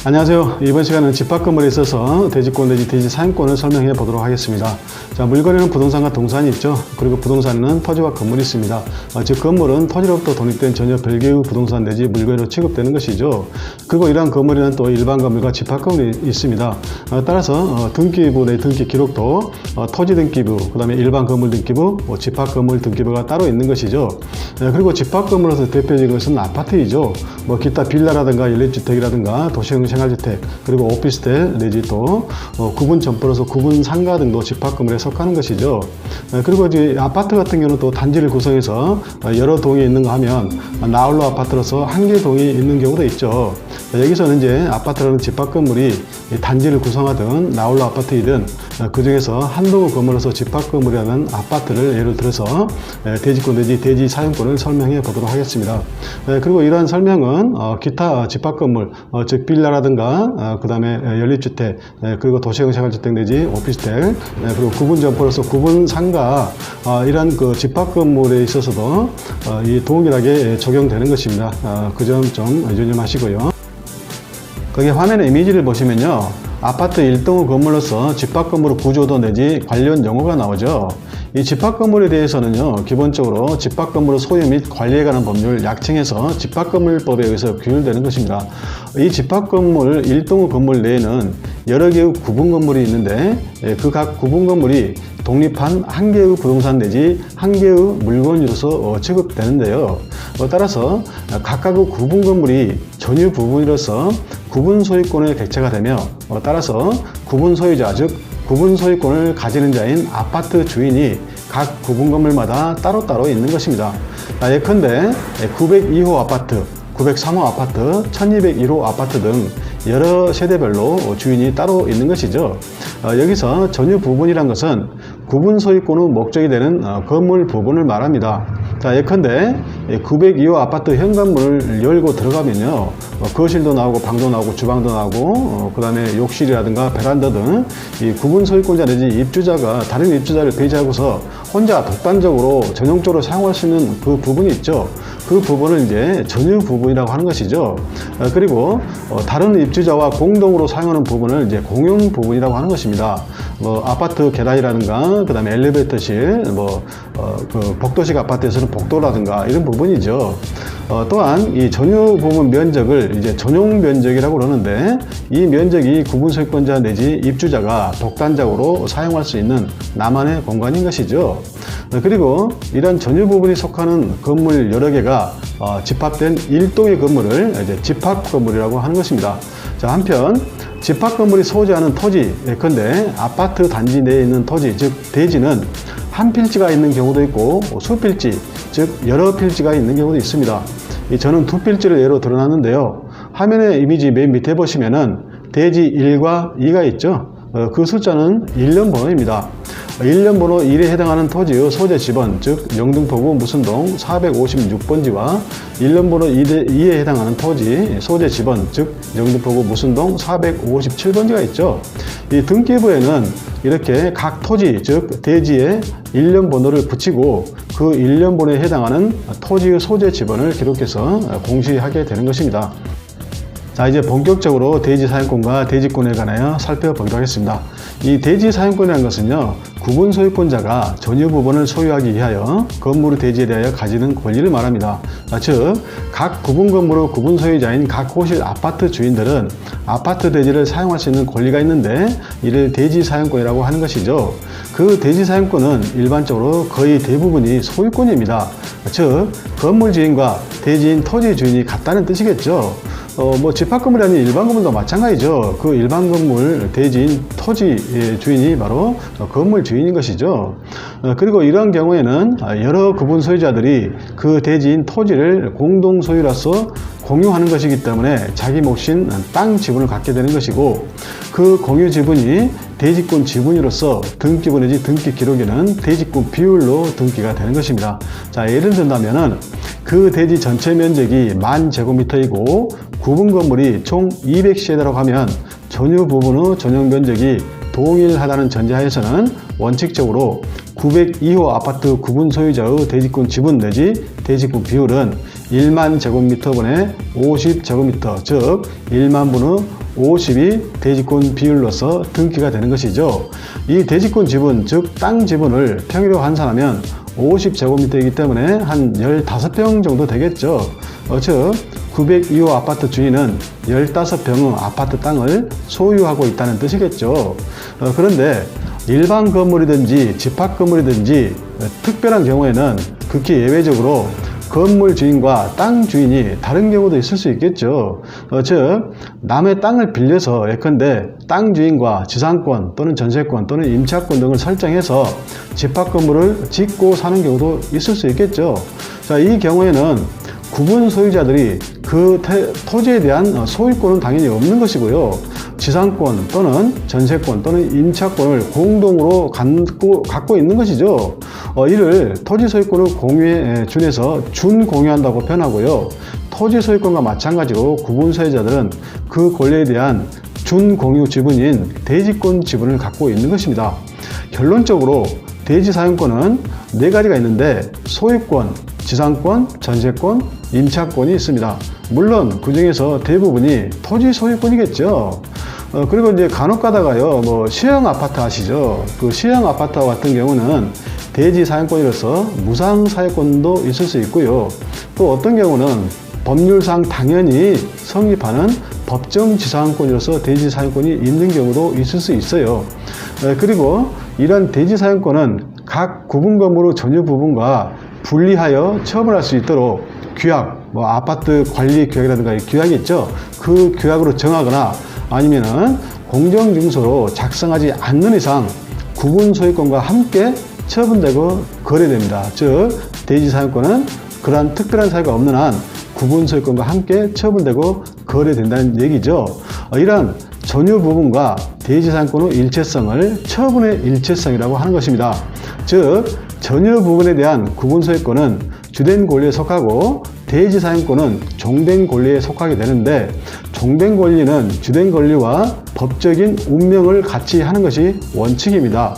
안녕하세요. 이번 시간은 집합건물에 있어서 대지권 내지 대지 사용권을 설명해 보도록 하겠습니다. 자, 물건에는 부동산과 동산이 있죠. 그리고 부동산에는 토지와 건물이 있습니다. 즉 건물은 토지로부터 독립된 전혀 별개의 부동산 내지 물건으로 취급되는 것이죠. 그리고 이러한 건물에는 또 일반 건물과 집합건물이 있습니다. 따라서 등기부 내 등기 기록도 토지 등기부, 그 다음에 일반 건물 등기부, 집합건물 등기부가 따로 있는 것이죠. 그리고 집합건물로서 대표적인 것은 아파트이죠. 기타 빌라라든가 연립주택이라든가 도시형 생활주택, 그리고 오피스텔 내지 또 구분 점포로서 구분 상가 등도 집합건물에 속하는 것이죠. 그리고 이제 아파트 같은 경우는 또 단지를 구성해서 여러 동이 있는가 하면 나홀로 아파트로서 한 개 동이 있는 경우도 있죠. 여기서는 이제 아파트라는 집합건물이 단지를 구성하든 나홀로 아파트이든 그 중에서 한 동의 건물로서 집합건물이라는 아파트를 예를 들어서 대지권 내지 대지 사용권을 설명해 보도록 하겠습니다. 그리고 이러한 설명은 기타 집합건물, 즉 빌라라든가 그 다음에 연립주택, 그리고 도시형 생활주택 내지 오피스텔, 그리고 구분 점포로서 구분 상가, 이러한 그 집합건물에 있어서도 이 동일하게 적용되는 것입니다. 그 점 좀 유념하시고요. 거기 화면의 이미지를 보시면요, 아파트 1동의 건물로서 집합건물 구조도 내지 관련 용어가 나오죠. 이 집합건물에 대해서는요, 기본적으로 집합건물 소유 및 관리에 관한 법률, 약칭해서 집합건물법에 의해서 규율되는 것입니다. 이 집합건물 1동의 건물 내에는 여러 개의 구분건물이 있는데 그 각 구분건물이 독립한 한 개의 부동산 내지 한 개의 물건으로서 취급되는데요. 따라서 각각의 구분 건물이 전유 부분으로서 구분 소유권을 객체가 되며 따라서 구분 소유자, 즉 구분 소유권을 가지는 자인 아파트 주인이 각 구분 건물마다 따로따로 있는 것입니다. 예컨대 902호 아파트, 903호 아파트, 1201호 아파트 등 여러 세대별로 주인이 따로 있는 것이죠. 여기서 전유 부분이란 것은 구분 소유권의 목적이 되는 건물 부분을 말합니다. 자, 예컨대 902호 아파트 현관문을 열고 들어가면요, 거실도 나오고 방도 나오고 주방도 나오고 그 다음에 욕실이라든가 베란다 등 이 구분 소유권자 내지 입주자가 다른 입주자를 배제하고서 혼자 독단적으로 전용적으로 사용할 수 있는 그 부분이 있죠. 그 부분을 이제 전유 부분이라고 하는 것이죠. 그리고 다른 입주자와 공동으로 사용하는 부분을 이제 공용 부분이라고 하는 것입니다. 아파트 계단이라든가 그 다음에 엘리베이터실, 그 복도식 아파트에서는 복도라든가 이런 부분이죠. 또한 이 전유 부분 면적을 이제 전용 면적이라고 그러는데, 이 면적이 구분 소유권자 내지 입주자가 독단적으로 사용할 수 있는 나만의 공간인 것이죠. 그리고 이런 전유 부분이 속하는 건물 여러 개가 집합된 1동의 건물을 이제 집합 건물이라고 하는 것입니다. 자, 한편 집합 건물이 소재하는 토지, 예컨대 아파트 단지 내에 있는 토지, 즉 대지는 한 필지가 있는 경우도 있고 수필지, 즉 여러 필지가 있는 경우도 있습니다. 저는 두 필지를 예로 드러놨는데요, 화면의 이미지 맨 밑에 보시면은 대지 1과 2가 있죠. 그 숫자는 일련 번호입니다. 일련 번호 1에 해당하는 토지의 소재 지번, 즉 영등포구 무슨동 456번지와 일련 번호 2에 해당하는 토지 소재 지번, 즉 영등포구 무슨동 457번지가 있죠. 이 등기부에는 이렇게 각 토지, 즉 대지에 일련 번호를 붙이고 그 일련 번호에 해당하는 토지의 소재 지번을 기록해서 공시하게 되는 것입니다. 자, 이제 본격적으로 대지 사용권과 대지권에 관하여 살펴보기로 하겠습니다. 이 대지 사용권이라는 것은요, 구분 소유권자가 전유 부분을 소유하기 위하여 건물의 대지에 대하여 가지는 권리를 말합니다. 즉, 각 구분 건물의 구분 소유자인 각 호실 아파트 주인들은 아파트 대지를 사용할 수 있는 권리가 있는데 이를 대지 사용권이라고 하는 것이죠. 그 대지 사용권은 일반적으로 거의 대부분이 소유권입니다. 즉, 건물 주인과 대지인 토지 주인이 같다는 뜻이겠죠. 집합 건물이 아닌 일반 건물도 마찬가지죠. 그 일반 건물 대지인 토지 주인이 바로 건물 주인인 것이죠. 그리고 이러한 경우에는 여러 구분 소유자들이 그 대지인 토지를 공동 소유로서 공유하는 것이기 때문에 자기 몫인 땅 지분을 갖게 되는 것이고, 그 공유 지분이 대지권 지분으로서 등기부 내지 등기 기록에는 대지권 비율로 등기가 되는 것입니다. 자, 예를 든다면은 그 대지 전체 면적이 10,000제곱미터이고 구분 건물이 총 200세대라고 하면 전유 부분의 전용 면적이 동일하다는 전제하에서는 원칙적으로 902호 아파트 구분 소유자의 대지권 지분 내지 대지권 비율은 1만 제곱미터분의 50제곱미터, 즉 1만 분의 50이 대지권 비율로서 등기가 되는 것이죠. 이 대지권 지분, 즉 땅 지분을 평으로 환산하면 50제곱미터이기 때문에 한 15평 정도 되겠죠. 즉 902호 아파트 주인은 15평의 아파트 땅을 소유하고 있다는 뜻이겠죠. 그런데 일반 건물이든지 집합 건물이든지 특별한 경우에는 극히 예외적으로 건물 주인과 땅 주인이 다른 경우도 있을 수 있겠죠. 즉 남의 땅을 빌려서 예컨대 땅 주인과 지상권 또는 전세권 또는 임차권 등을 설정해서 집합 건물을 짓고 사는 경우도 있을 수 있겠죠. 자, 이 경우에는 구분 소유자들이 그 토지에 대한 소유권은 당연히 없는 것이고요. 지상권 또는 전세권 또는 임차권을 공동으로 갖고 있는 것이죠. 이를 토지 소유권을 공유에 준해서 준공유한다고 표현하고요. 토지 소유권과 마찬가지로 구분 소유자들은 그 권리에 대한 준공유 지분인 대지권 지분을 갖고 있는 것입니다. 결론적으로 대지 사용권은 4가지가 있는데 소유권, 지상권, 전세권, 임차권이 있습니다. 물론 그 중에서 대부분이 토지 소유권이겠죠. 그리고 이제 간혹 가다가요, 시형 아파트 아시죠? 그 시형 아파트와 같은 경우는 대지 사용권이로서 무상 사용권도 있을 수 있고요. 또 어떤 경우는 법률상 당연히 성립하는 법정 지상권으로서 대지 사용권이 있는 경우도 있을 수 있어요. 그리고 이런 대지 사용권은 각 구분 건물의 전유 부분과 분리하여 처분할 수 있도록 규약, 아파트 관리 규약이라든가 규약이 있죠. 그 규약으로 정하거나 아니면은 공정증서로 작성하지 않는 이상 구분 소유권과 함께 처분되고 거래됩니다. 즉 대지 사용권은 그러한 특별한 사유가 없는 한 구분 소유권과 함께 처분되고 거래된다는 얘기죠. 이런 전유 부분과 대지 사용권의 일체성을 처분의 일체성이라고 하는 것입니다. 즉 전유 부분에 대한 구분 소유권은 주된 권리에 속하고 대지 사용권은 종된 권리에 속하게 되는데, 종된 권리는 주된 권리와 법적인 운명을 같이 하는 것이 원칙입니다.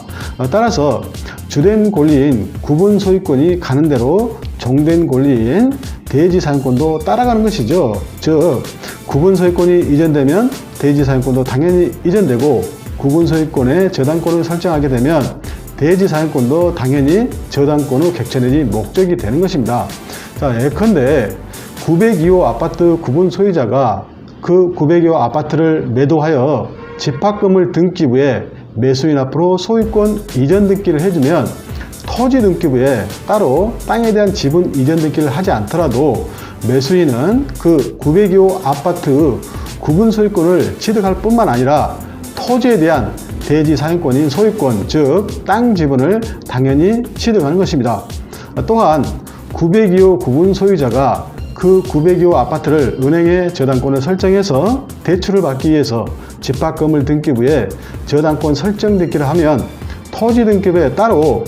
따라서 주된 권리인 구분 소유권이 가는 대로 종된 권리인 대지 사용권도 따라가는 것이죠. 즉 구분 소유권이 이전되면 대지 사용권도 당연히 이전되고, 구분 소유권의 저당권을 설정하게 되면 대지 사용권도 당연히 저당권의 객체 내지 목적이 되는 것입니다. 자, 예컨대 902호 아파트 구분 소유자가 그 902호 아파트를 매도하여 집합건물 등기부에 매수인 앞으로 소유권 이전 등기를 해주면 토지 등기부에 따로 땅에 대한 지분 이전 등기를 하지 않더라도 매수인은 그 902호 아파트 구분 소유권을 취득할 뿐만 아니라 토지에 대한 대지 사용권인 소유권, 즉 땅 지분을 당연히 취득하는 것입니다. 또한 902호 구분 소유자가 그 902호 아파트를 은행에 저당권을 설정해서 대출을 받기 위해서 집합건물 등기부에 저당권 설정 등기를 하면 토지 등기부에 따로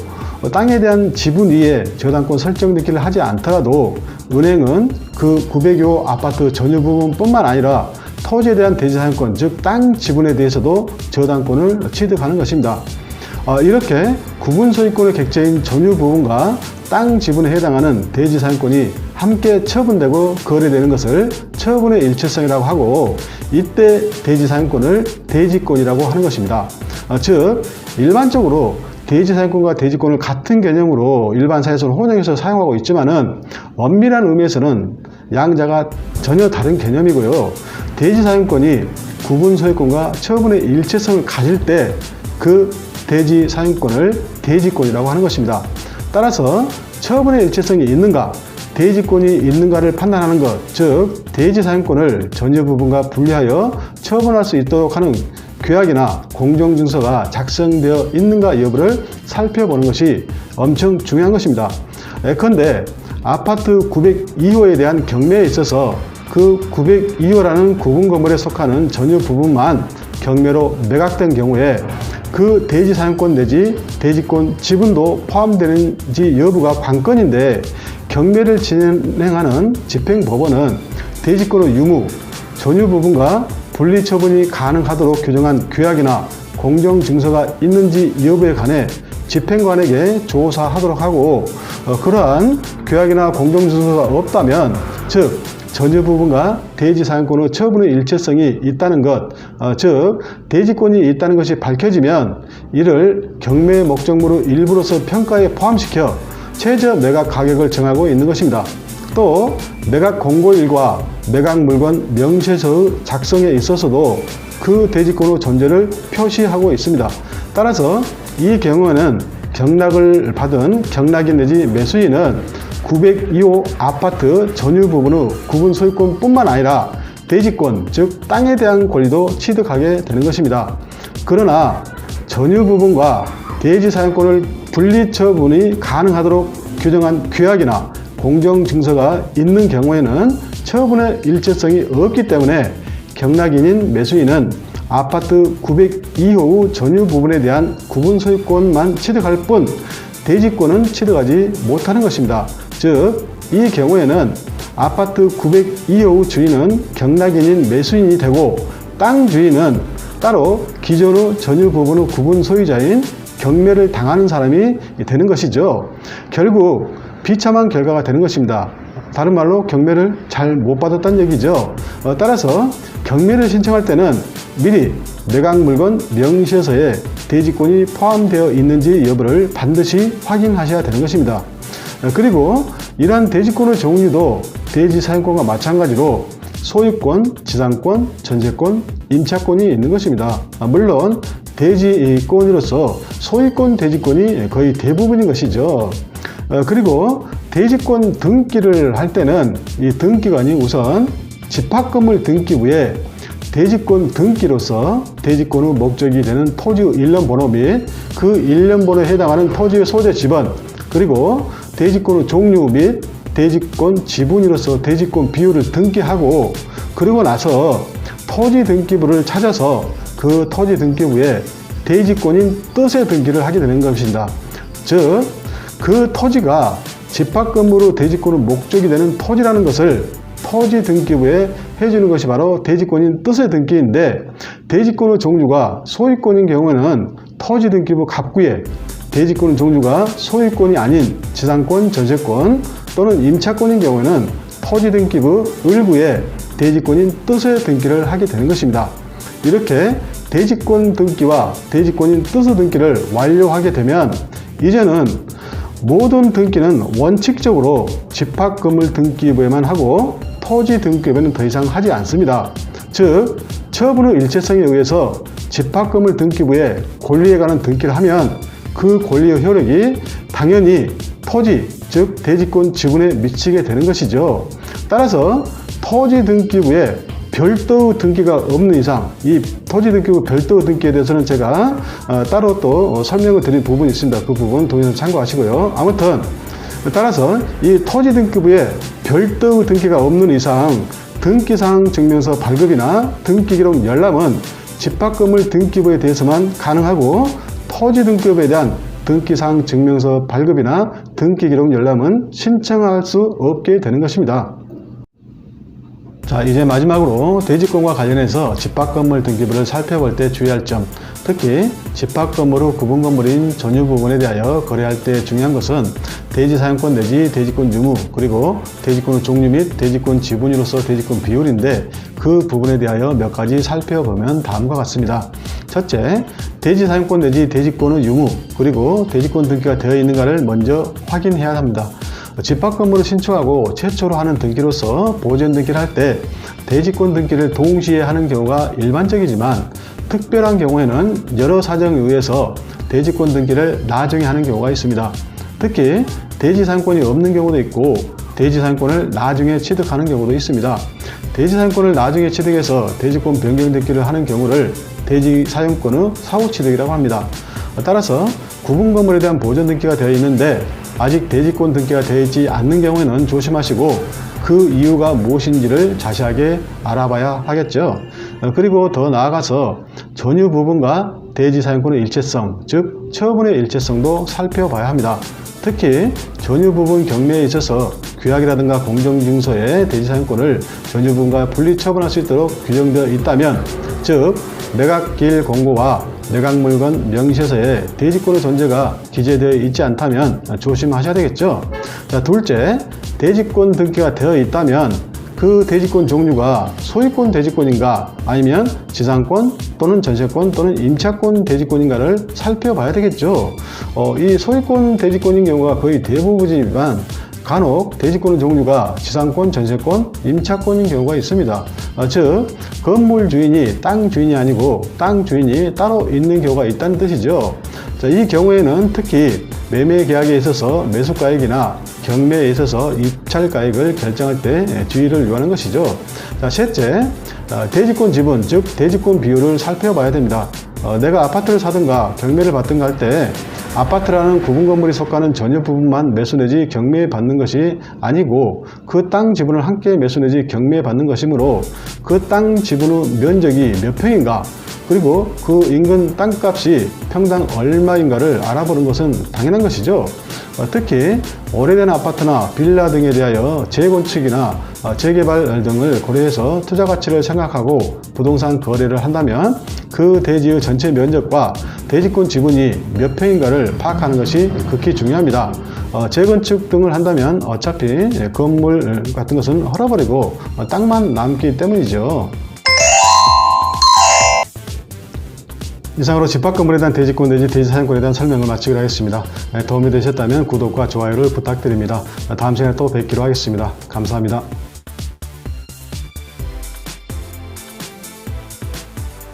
땅에 대한 지분 위에 저당권 설정 등기를 하지 않더라도 은행은 그 902호 아파트 전유 부분뿐만 아니라 토지에 대한 대지 사용권, 즉 땅 지분에 대해서도 저당권을 취득하는 것입니다. 이렇게 구분 소유권의 객체인 전유 부분과 땅 지분에 해당하는 대지 사용권이 함께 처분되고 거래되는 것을 처분의 일체성이라고 하고, 이때 대지 사용권을 대지권이라고 하는 것입니다. 즉 일반적으로 대지 사용권과 대지권을 같은 개념으로 일반사에서는 혼용해서 사용하고 있지만은 엄밀한 의미에서는 양자가 전혀 다른 개념이고요. 대지 사용권이 구분 소유권과 처분의 일체성을 가질 때 그 대지 사용권을 대지권이라고 하는 것입니다. 따라서 처분의 일체성이 있는가, 대지권이 있는가를 판단하는 것, 즉 대지 사용권을 전유 부분과 분리하여 처분할 수 있도록 하는 규약이나 공정증서가 작성되어 있는가 여부를 살펴보는 것이 엄청 중요한 것입니다. 예컨대 아파트 902호에 대한 경매에 있어서 그 902호라는 구분 건물에 속하는 전유 부분만 경매로 매각된 경우에 그 대지 사용권 내지 대지권 지분도 포함되는지 여부가 관건인데, 경매를 진행하는 집행법원은 대지권의 유무, 전유 부분과 분리 처분이 가능하도록 규정한 규약이나 공정증서가 있는지 여부에 관해 집행관에게 조사하도록 하고, 그러한 규약이나 공정증서가 없다면, 즉 전유 부분과 대지 사용권의 처분의 일체성이 있다는 것, 즉 대지권이 있다는 것이 밝혀지면 이를 경매 목적물의 일부로서 평가에 포함시켜 최저 매각 가격을 정하고 있는 것입니다. 또 매각 공고일과 매각 물건 명시서의 작성에 있어서도 그 대지권의 존재를 표시하고 있습니다. 따라서 이 경우에는 경락을 받은 경락인 내지 매수인은 902호 아파트 전유 부분의 구분 소유권뿐만 아니라 대지권, 즉 땅에 대한 권리도 취득하게 되는 것입니다. 그러나 전유 부분과 대지 사용권을 분리 처분이 가능하도록 규정한 규약이나 공정증서가 있는 경우에는 처분의 일체성이 없기 때문에 경락인인 매수인은 아파트 902호의 전유 부분에 대한 구분 소유권만 취득할 뿐 대지권은 취득하지 못하는 것입니다. 즉, 이 경우에는 아파트 902호의 주인은 경락인인 매수인이 되고 땅 주인은 따로 기존의 전유 부분의 구분 소유자인 경매를 당하는 사람이 되는 것이죠. 결국 비참한 결과가 되는 것입니다. 다른 말로 경매를 잘 못 받았다는 얘기죠. 따라서 경매를 신청할 때는 미리 매각 물건 명시서에 대지권이 포함되어 있는지 여부를 반드시 확인하셔야 되는 것입니다. 그리고 이러한 대지권의 종류도 대지 사용권과 마찬가지로 소유권, 지상권, 전세권, 임차권이 있는 것입니다. 물론 대지권으로서 소유권, 대지권이 거의 대부분인 것이죠. 그리고 대지권 등기를 할 때는 이 등기관이 우선 집합건물 등기부에 대지권 등기로서 대지권의 목적이 되는 토지의 일련번호 및 그 일련번호에 해당하는 토지의 소재 지번, 그리고 대지권의 종류 및 대지권 지분으로서 대지권 비율을 등기하고, 그리고 나서 토지 등기부를 찾아서 그 토지 등기부에 대지권인 뜻의 등기를 하게 되는 것입니다. 즉, 그 토지가 집합건물의 대지권의 목적이 되는 토지라는 것을 토지 등기부에 해주는 것이 바로 대지권인 뜻의 등기인데, 대지권의 종류가 소유권인 경우에는 토지 등기부 갑구에, 대지권의 종류가 소유권이 아닌 지상권, 전세권 또는 임차권인 경우에는 토지 등기부 을구에 대지권인 뜻의 등기를 하게 되는 것입니다. 이렇게 대지권 등기와 대지권인 뜻의 등기를 완료하게 되면 이제는 모든 등기는 원칙적으로 집합건물 등기부에만 하고 토지 등기부에는 더 이상 하지 않습니다. 즉, 처분의 일체성에 의해서 집합건물 등기부에 권리에 관한 등기를 하면 그 권리의 효력이 당연히 토지, 즉 대지권 지분에 미치게 되는 것이죠. 따라서 토지 등기부에 별도의 등기가 없는 이상, 이 토지 등기부 별도의 등기에 대해서는 제가 따로 또 설명을 드린 부분이 있습니다. 그 부분 동영상 참고하시고요. 아무튼 따라서 이 토지 등기부에 별도의 등기가 없는 이상 등기사항 증명서 발급이나 등기기록 열람은 집합건물 등기부에 대해서만 가능하고, 토지 등기부에 대한 등기사항 증명서 발급이나 등기기록 열람은 신청할 수 없게 되는 것입니다. 자, 이제 마지막으로 대지권과 관련해서 집합건물 등기부를 살펴볼 때 주의할 점, 특히 집합건물의 구분건물인 전유 부분에 대하여 거래할 때 중요한 것은 대지사용권 내지 대지권 유무, 그리고 대지권의 종류 및 대지권 지분으로서 대지권 비율인데, 그 부분에 대하여 몇 가지 살펴보면 다음과 같습니다. 첫째, 대지사용권 내지 대지권의 유무, 그리고 대지권 등기가 되어 있는가를 먼저 확인해야 합니다. 집합건물을 신청하고 최초로 하는 등기로서 보전 등기를 할 때 대지권 등기를 동시에 하는 경우가 일반적이지만, 특별한 경우에는 여러 사정에 의해서 대지권 등기를 나중에 하는 경우가 있습니다. 특히 대지사용권이 없는 경우도 있고 대지사용권을 나중에 취득하는 경우도 있습니다. 대지사용권을 나중에 취득해서 대지권 변경 등기를 하는 경우를 대지사용권의 사후취득이라고 합니다. 따라서 구분건물에 대한 보전 등기가 되어 있는데 아직 대지권 등기가 되어 있지 않는 경우에는 조심하시고 그 이유가 무엇인지를 자세하게 알아봐야 하겠죠. 그리고 더 나아가서 전유 부분과 대지사용권의 일체성, 즉 처분의 일체성도 살펴봐야 합니다. 특히 전유 부분 경매에 있어서 규약이라든가 공정증서에 대지사용권을 전유 부분과 분리 처분할 수 있도록 규정되어 있다면, 즉 매각기일 공고와 매각물건 명시서에 대지권의 존재가 기재되어 있지 않다면 조심하셔야 되겠죠. 자, 둘째, 대지권 등기가 되어 있다면 그 대지권 종류가 소유권 대지권인가 아니면 지상권 또는 전세권 또는 임차권 대지권인가를 살펴봐야 되겠죠. 이 소유권 대지권인 경우가 거의 대부분이지만 간혹 대지권의 종류가 지상권, 전세권, 임차권인 경우가 있습니다. 즉 건물 주인이 땅 주인이 아니고 땅 주인이 따로 있는 경우가 있다는 뜻이죠. 자, 이 경우에는 특히 매매 계약에 있어서 매수가액이나 경매에 있어서 입찰가액을 결정할 때 주의를 요하는 것이죠. 자, 셋째, 대지권 지분, 즉 대지권 비율을 살펴봐야 됩니다. 내가 아파트를 사든가 경매를 받든가 할 때 아파트라는 구분 건물이 속하는 전유 부분만 매수 내지 경매에 받는 것이 아니고 그 땅 지분을 함께 매수 내지 경매에 받는 것이므로 그 땅 지분의 면적이 몇 평인가 그리고 그 인근 땅값이 평당 얼마인가를 알아보는 것은 당연한 것이죠. 특히 오래된 아파트나 빌라 등에 대하여 재건축이나 재개발 등을 고려해서 투자 가치를 생각하고 부동산 거래를 한다면 그 대지의 전체 면적과 대지권 지분이 몇 평인가를 파악하는 것이 극히 중요합니다. 재건축 등을 한다면 어차피 건물 같은 것은 헐어버리고 땅만 남기 때문이죠. 이상으로 집합 건물에 대한 대지권 내지 대지사용권에 대한 설명을 마치기로 하겠습니다. 도움이 되셨다면 구독과 좋아요를 부탁드립니다. 다음 시간에 또 뵙기로 하겠습니다. 감사합니다.